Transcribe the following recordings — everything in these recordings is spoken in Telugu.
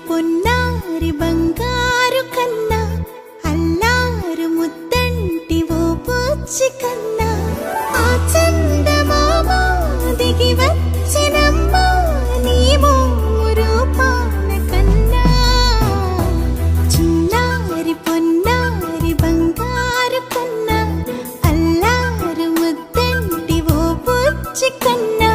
పొన్నారి బంగారు కన్నా అల్లారు ముద్దంటి ఓ బుజ్జి కన్నా ఆ చందమామ దిగి వచ్చినమ్మా నీ రూపాల కన్నా చిన్నారి పొన్నారి బంగారు కన్నా అల్లారు ముద్దంటి ఓ బుజ్జి కన్నా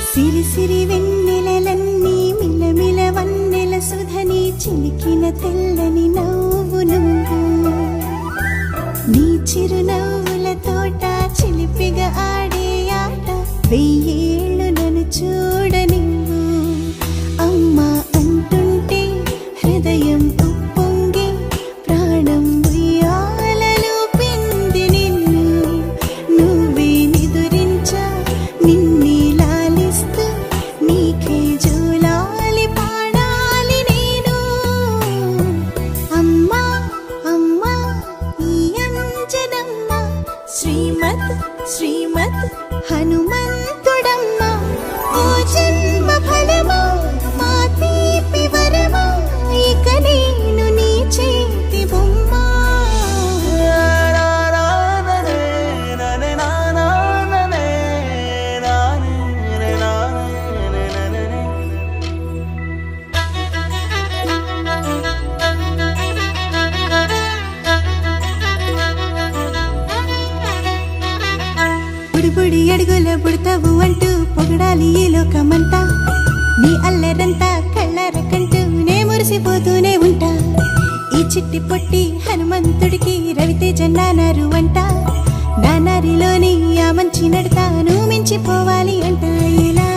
సిరి సిరి వెన్నెలలన్నీ మిలమిల వన్నెల సుధని చిలికిన తెల్లని నవ్వు నువ్వు నీ చిరునవ్వుల తోట చిలిపిగా ఆడే ఆట వెయ్యేళ్ళు నన్ను చూడ నువ్వు అమ్మా అంటుంటే హృదయం ఉప్పొంగి ప్రాణం ఉయ్యాలలో పిండి నిన్ను నువ్వే నిదురించా నిన్నే నీకే జూలాలి పాడాలి నేను అమ్మా అమ్మా ఈ అంజనమ్మ శ్రీమత్ శ్రీమత్ హనుమంతుడమ్మ ఓ జన్మ ఫలమా మా తీపి వరమా ఇక నేను నీ చేతి బొమ్మ బుడి అడుగుల బుడతావు అంటూ పొగడాలి ఈ లోకమంతా నీ అల్లరంతా కళ్ళరకంటూ నే మురిసిపోతూనే ఉంటా ఈ చిట్టి పొట్టి హనుమంతుడికి రవితేజ నానారు అంట నానారిలోని ఆ మంచి నడతా నువ్వు మించిపోవాలి అంట ఇలా